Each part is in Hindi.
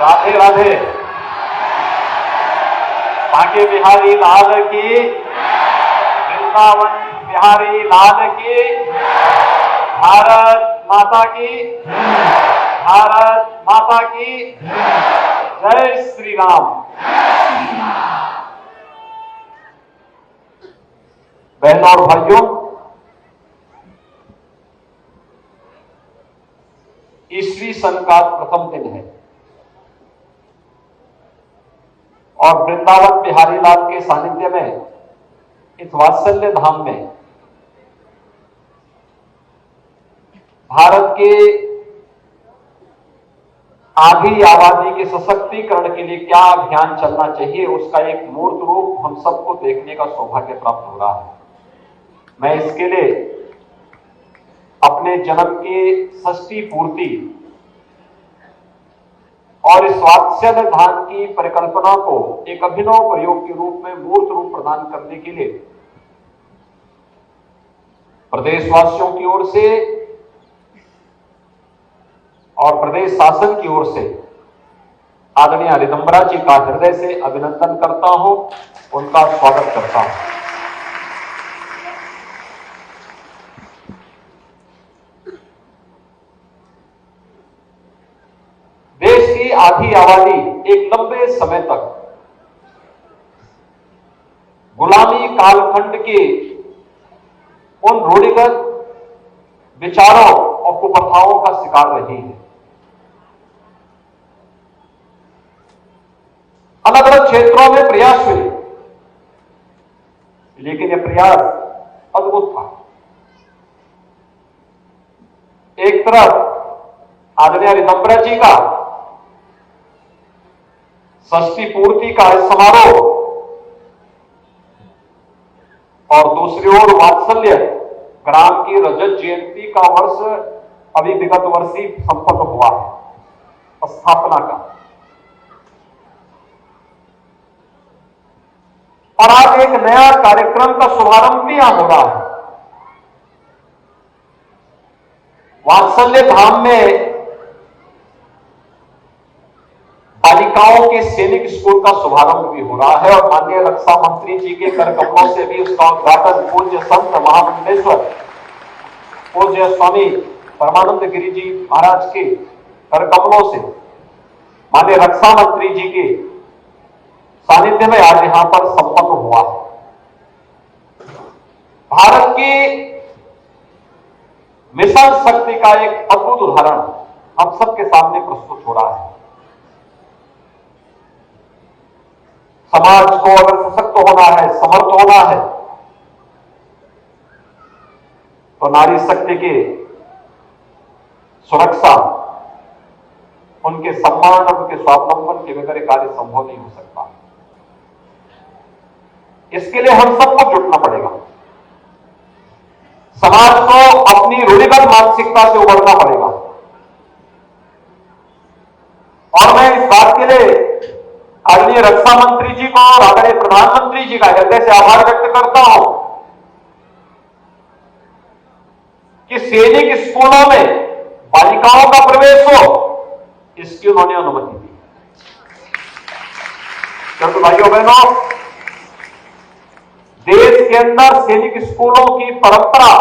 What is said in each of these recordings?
राधे राधे। बांके बिहारी लाल की, वृंदावन बिहारी लाल की, भारत माता की, भारत माता की जय श्री राम। बहनों और भाइयों, ईस्वी सन का प्रथम दिन है और वृंदावन बिहारी लाल के सानिध्य में इस वात्सल्य धाम में भारत के आधी आबादी के सशक्तिकरण के लिए क्या अभियान चलना चाहिए, उसका एक मूर्त रूप हम सबको देखने का सौभाग्य प्राप्त हो रहा है। मैं इसके लिए अपने जन्म की षष्ठी पूर्ति और इस वात्सल्य धाम की परिकल्पना को एक अभिनव प्रयोग के रूप में मूर्त रूप प्रदान करने के लिए प्रदेशवासियों की ओर से और प्रदेश शासन की ओर से आदरणीय रिदम्बरा जी का हृदय से अभिनंदन करता हूं, उनका स्वागत करता हूं। देश की आधी आबादी एक लंबे समय तक गुलामी कालखंड के उन रूढ़िगत विचारों और कुप्रथाओं का शिकार रही है। अलग अलग क्षेत्रों में प्रयास हुए, लेकिन यह प्रयास अद्भुत था। एक तरफ आदरणीय रिदम्बरा जी का षष्ठी पूर्ति का समारोह और दूसरी ओर वात्सल्य ग्राम की रजत जयंती का वर्ष अभी विगत वर्ष ही संपन्न हुआ है, स्थापना का। और आज एक नया कार्यक्रम का शुभारंभ भी यहां हो रहा है। वात्सल्य धाम में बालिकाओं के सैनिक स्कूल का शुभारंभ भी हो रहा है और माननीय रक्षा मंत्री जी के कर कमलों से भी उसका उद्घाटन पूज्य संत महामंडलेश्वर पूज्य स्वामी परमानंद गिरि जी महाराज के कर कमलों से माननीय रक्षा मंत्री जी के सानिध्य में आज यहां पर संपन्न हुआ है। भारत की मिशन शक्ति का एक अद्भुत उदाहरण हम सबके सामने प्रस्तुत हो रहा है। समाज को अगर सशक्त होना है, समर्थ होना है, तो नारी शक्ति की सुरक्षा, उनके सम्मान, उनके स्वावलंबन के बगैर कार्य संभव नहीं हो सकता। इसके लिए हम सबको जुटना पड़ेगा। समाज को अपनी रूढ़िगत मानसिकता से उबरना पड़ेगा। और मैं इस बात के लिए आदरणीय रक्षा मंत्री जी को और आदरणीय प्रधानमंत्री जी का हृदय से आभार व्यक्त करता हूं कि सैनिक स्कूलों में बालिकाओं का प्रवेश हो, इसकी उन्होंने अनुमति दी। क्योंकि भाइयों बहनों, देश के अंदर सैनिक स्कूलों की परंपरा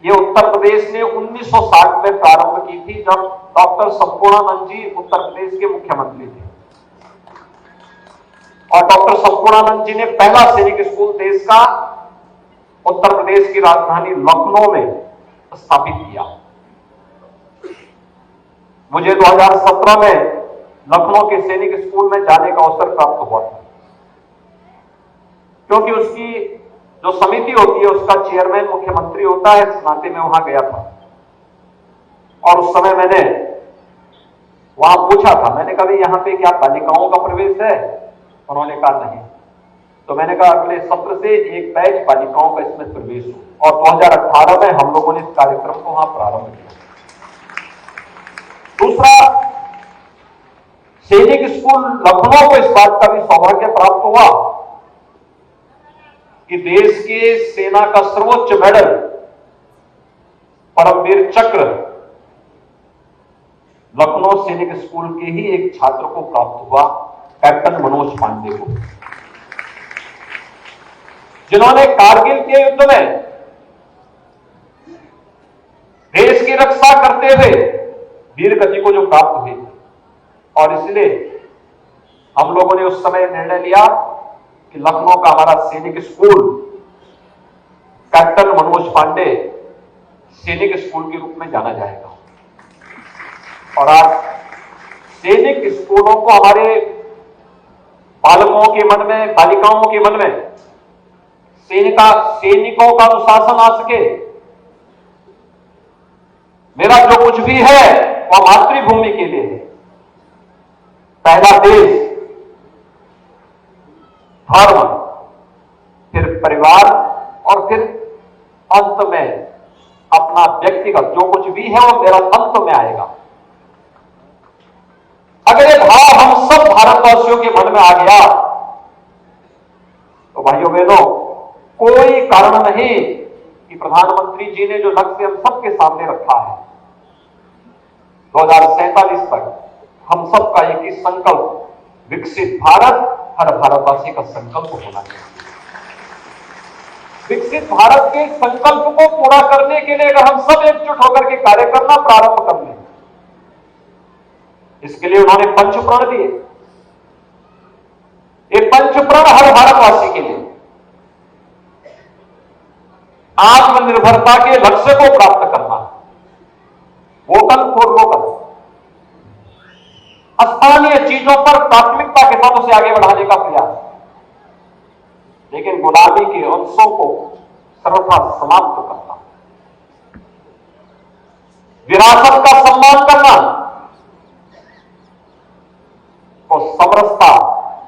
ये उत्तर प्रदेश ने 1960 में प्रारंभ की थी, जब डॉक्टर संपूर्णानंद जी उत्तर प्रदेश के मुख्यमंत्री थे। और डॉक्टर संपूर्णानंद जी ने पहला सैनिक स्कूल देश का उत्तर प्रदेश की राजधानी लखनऊ में स्थापित किया। मुझे 2017 में लखनऊ के सैनिक स्कूल में जाने का अवसर प्राप्त हुआ था, क्योंकि उसकी जो समिति होती है उसका चेयरमैन मुख्यमंत्री होता है। इस नाते में वहां गया था और उस समय मैंने वहां पूछा था, मैंने कहा यहां पे क्या बालिकाओं का प्रवेश है? उन्होंने कहा नहीं। तो मैंने कहा अगले सत्र से एक बैच बालिकाओं का इसमें प्रवेश हो, और 2018 में हम लोगों ने इस कार्यक्रम को वहां प्रारंभ किया। दूसरा, सैनिक स्कूल लखनऊ को इस बात का भी सौभाग्य प्राप्त हुआ कि देश के सेना का सर्वोच्च मेडल परमवीर चक्र लखनऊ सैनिक स्कूल के ही एक छात्र को प्राप्त हुआ, कैप्टन मनोज पांडे को, जिन्होंने कारगिल के युद्ध में देश की रक्षा करते हुए वीर गति को जो प्राप्त हुई। और इसलिए हम लोगों ने उस समय निर्णय लिया कि लखनऊ का हमारा सैनिक स्कूल कैप्टन मनोज पांडे सैनिक स्कूल के रूप में जाना जाएगा। और आज सैनिक स्कूलों को हमारे बालकों के मन में, बालिकाओं के मन में सैनिकों का अनुशासन आ सके। मेरा जो कुछ भी है वह मातृभूमि के लिए है। पहला देश, धर्म, फिर परिवार और फिर अंत में अपना व्यक्तिगत जो कुछ भी है वो मेरा अंत में आएगा। अगर ये भाव हम सब भारतवासियों के मन में आ गया तो भाइयों बहनों, कोई कारण नहीं कि प्रधानमंत्री जी ने जो लक्ष्य हम सबके सामने रखा है 2047 तक हम सबका एक ही संकल्प, विकसित भारत हर भारतवासी का संकल्प होना चाहिए। विकसित भारत के संकल्प को पूरा करने के लिए अगर हम सब एकजुट होकर के कार्य करना प्रारंभ कर लें, इसके लिए उन्होंने पंचप्रण दिए। ये पंचप्रण हर भारतवासी के लिए आत्मनिर्भरता के लक्ष्य को प्राप्त करना, वोकल फॉर लोकल, स्थानीय चीजों पर प्राथमिकता के साथ उसे आगे बढ़ाने का प्रयास, लेकिन गुलामी के अंशों को सर्वथा समाप्त करना, विरासत का सम्मान करना और समरसता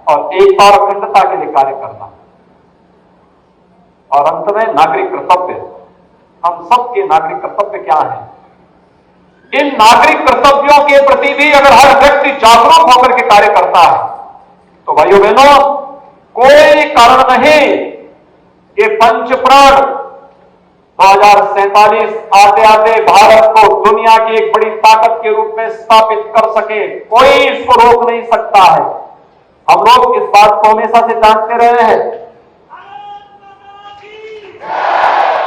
और एकता और अखंडता के लिए कार्य करना, और अंत में नागरिक कर्तव्य। हम सबके नागरिक कर्तव्य क्या है? इन नागरिक कर्तव्यों के प्रति भी अगर हर व्यक्ति जागरूक होकर के कार्य करता है तो भाइयों बहनों, कोई कारण नहीं कि पंचप्राण 2047 आते आते भारत को दुनिया की एक बड़ी ताकत के रूप में स्थापित कर सके। कोई इसको रोक नहीं सकता है। हम लोग इस बात को हमेशा से जानते रहे हैं।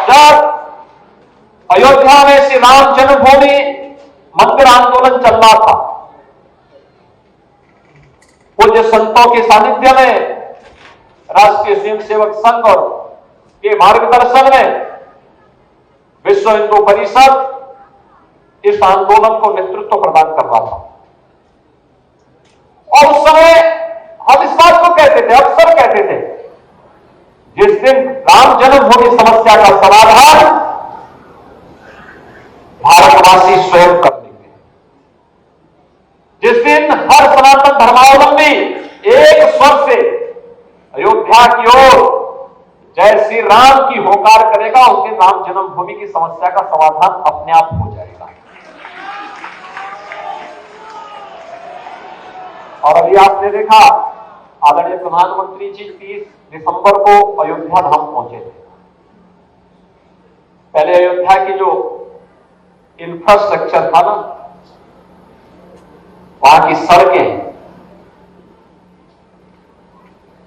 जब अयोध्या में श्री राम जन्मभूमि मंदिर आंदोलन चल रहा था, पूज्य संतों के सानिध्य में राष्ट्रीय स्वयंसेवक संघ और के मार्गदर्शन में विश्व हिंदू परिषद इस आंदोलन को नेतृत्व प्रदान कर रहा था। और उस समय हम इस बात को कहते थे, अक्सर कहते थे, जिस दिन राम जन्मभूमि समस्या का समाधान भारतवासी स्वयं कर देंगे, जिस दिन हर सनातन धर्मावलंबी एक स्वर से अयोध्या की ओर जय श्री राम की होकार करेगा, उस दिन राम जन्मभूमि की समस्या का समाधान अपने आप हो जाएगा। और अभी आपने देखा आदरणीय प्रधानमंत्री जी 30 दिसंबर को अयोध्या धाम पहुंचे थे। पहले अयोध्या की जो इंफ्रास्ट्रक्चर था ना, वहां की सड़कें,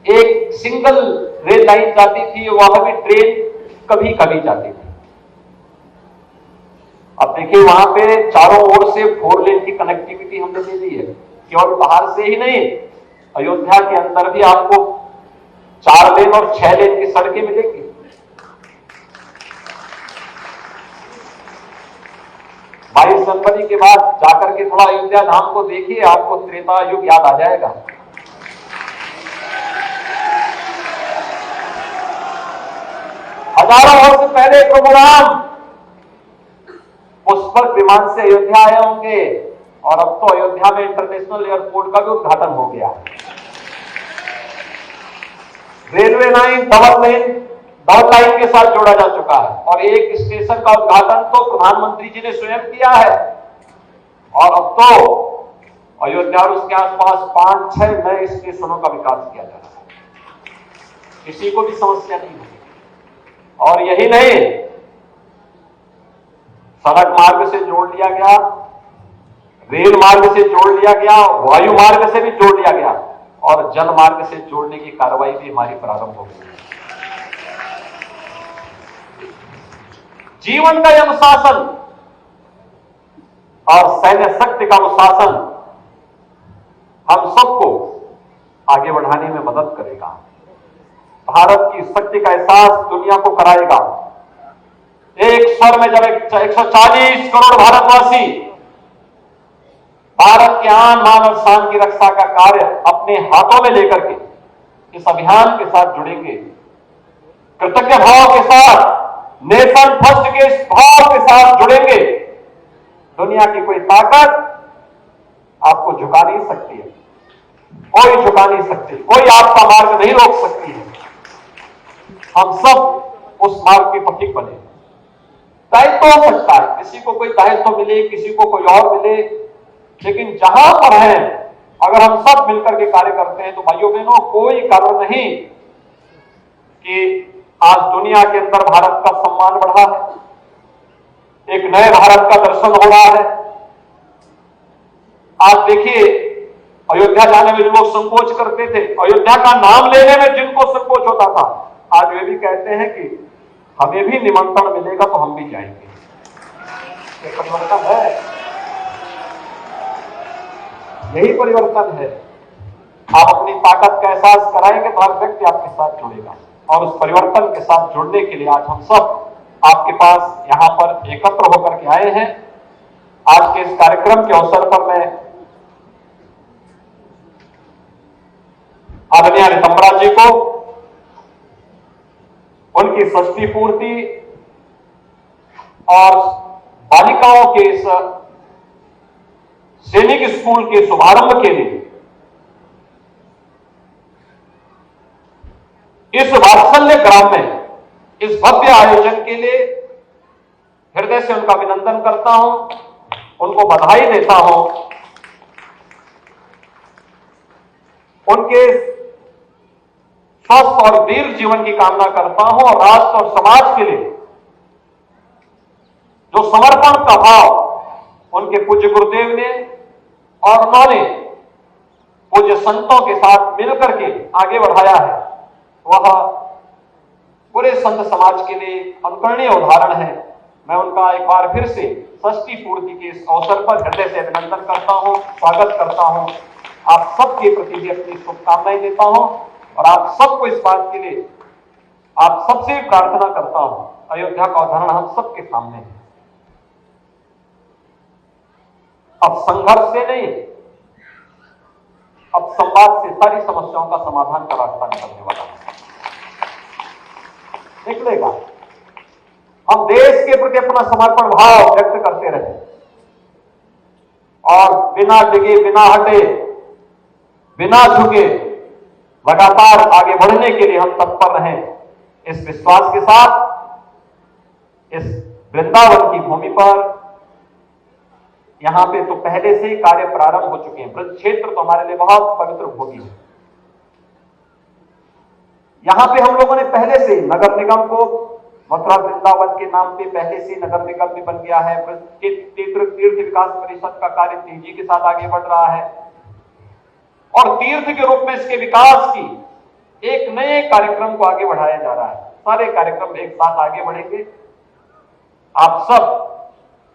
एक सिंगल रेल लाइन जाती थी, वहां भी ट्रेन कभी कभी जाती थी। अब देखिए वहां पे चारों ओर से 4 लेन की कनेक्टिविटी हमने दे दी है। केवल बाहर से ही नहीं, अयोध्या के अंदर भी आपको 4 लेन और 6 लेन की सड़कें मिलेंगी। बाईस जनवरी के बाद जाकर के थोड़ा अयोध्या धाम को देखिए, आपको त्रेता युग याद आ जाएगा। हजारों वर्ष पहले प्रभु राम पुष्पक विमान से अयोध्या आए होंगे, और अब तो अयोध्या में इंटरनेशनल एयरपोर्ट का भी उद्घाटन हो गया। रेलवे लाइन डबल लाइन के साथ जोड़ा जा चुका है, और एक स्टेशन का उद्घाटन तो प्रधानमंत्री जी ने स्वयं किया है। और अब तो अयोध्या और उसके आसपास 5-6 नए स्टेशनों का विकास किया जा रहा है। किसी को भी समस्या नहीं होगी। और यही नहीं, सड़क मार्ग से जोड़ लिया गया रेल मार्ग से जोड़ लिया गया, वायु मार्ग से भी जोड़ लिया गया और जल मार्ग से जोड़ने की कार्रवाई भी हमारी प्रारंभ हो गई। जीवन का अनुशासन और सैन्य शक्ति का अनुशासन हम सबको आगे बढ़ाने में मदद करेगा। भारत की शक्ति का एहसास दुनिया को कराएगा। एक स्वर में जब 140 करोड़ भारतवासी भारत के आन मान और शान की रक्षा का कार्य अपने हाथों में लेकर के इस अभियान के साथ जुड़ेंगे, कृतज्ञ भाव के साथ, नेशन फर्स्ट के इस भाव के साथ जुड़ेंगे, दुनिया की कोई ताकत आपको झुका नहीं सकती है, कोई झुका नहीं सकती, कोई आपका मार्ग नहीं रोक सकती है। हम सब उस मार्ग के पथिक बने। दायित्व हो सकता है, किसी को कोई दायित्व मिले, किसी को कोई और मिले, लेकिन जहां पर है अगर हम सब मिलकर के कार्य करते हैं तो भाइयों बहनों कोई कारण नहीं कि आज दुनिया के अंदर भारत का सम्मान बढ़ा है, एक नए भारत का दर्शन हो रहा है। आज देखिए, अयोध्या जाने में जो लोग संकोच करते थे, अयोध्या का नाम लेने में जिनको संकोच होता था, आज वे भी कहते हैं कि हमें भी निमंत्रण मिलेगा तो हम भी जाएंगे। ये परिवर्तन है, यही परिवर्तन है। आप अपनी ताकत का एहसास कराएंगे तो हर व्यक्ति आपके साथ जुड़ेगा और उस परिवर्तन के साथ जुड़ने के लिए आज हम सब आपके पास यहां पर एकत्र होकर के आए हैं। आज के इस कार्यक्रम के अवसर पर मैं आदरणीय रितंबरा जी को उनकी षष्ठी पूर्ति और बालिकाओं के इस सैनिक स्कूल के शुभारंभ के लिए, इस वात्सल्य ग्राम में इस भव्य आयोजन के लिए हृदय से उनका अभिनंदन करता हूं, उनको बधाई देता हूं। उनके स्वस्थ और दीर्घ जीवन की कामना करता हूं और राष्ट्र और समाज के लिए जो समर्पण का भाव उनके पूज्य गुरुदेव ने और उन्होंने पूज्य संतों के साथ मिलकर के आगे बढ़ाया है, वह पूरे संत समाज के लिए अनुकरणीय उदाहरण है। मैं उनका एक बार फिर से षष्ठी पूर्ति के इस अवसर पर हृदय से अभिनंदन करता हूं, स्वागत करता हूं। आप सबके प्रति भी अपनी शुभकामनाएं देता हूं और आप सबको इस बात के लिए आप सबसे भी प्रार्थना करता हूं। अयोध्या का उदाहरण हम सबके सामने है। अब संघर्ष से नहीं, अब संवाद से सारी समस्याओं का समाधान का रास्ता निकलने वाला है, निकलेगा। हम देश के प्रति अपना समर्पण भाव व्यक्त करते रहे और बिना डिगे, बिना हटे, बिना झुके लगातार आगे बढ़ने के लिए हम तत्पर रहें। इस विश्वास के साथ इस वृंदावन की भूमि पर यहां पे तो पहले से ही कार्य प्रारंभ हो चुके हैं। ब्रज क्षेत्र तो हमारे लिए बहुत पवित्र भूमि है। यहां पे हम लोगों ने पहले से नगर निगम को मथुरा वृंदावन के नाम पे पहले से नगर निगम भी बन गया है। तीर्थ विकास परिषद का कार्य तेजी के साथ आगे बढ़ रहा है और तीर्थ के रूप में इसके विकास की एक नए कार्यक्रम को आगे बढ़ाया जा रहा है। सारे कार्यक्रम एक साथ आगे बढ़ेंगे। आप सब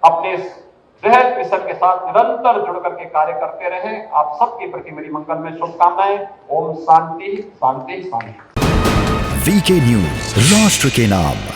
अपने इस बृहद मिशन के साथ निरंतर जुड़ करके कार्य करते रहें। आप सबके प्रति मेरी मंगल में शुभकामनाएं। ओम शांति शांति शांति। वीके न्यूज, राष्ट्र के नाम।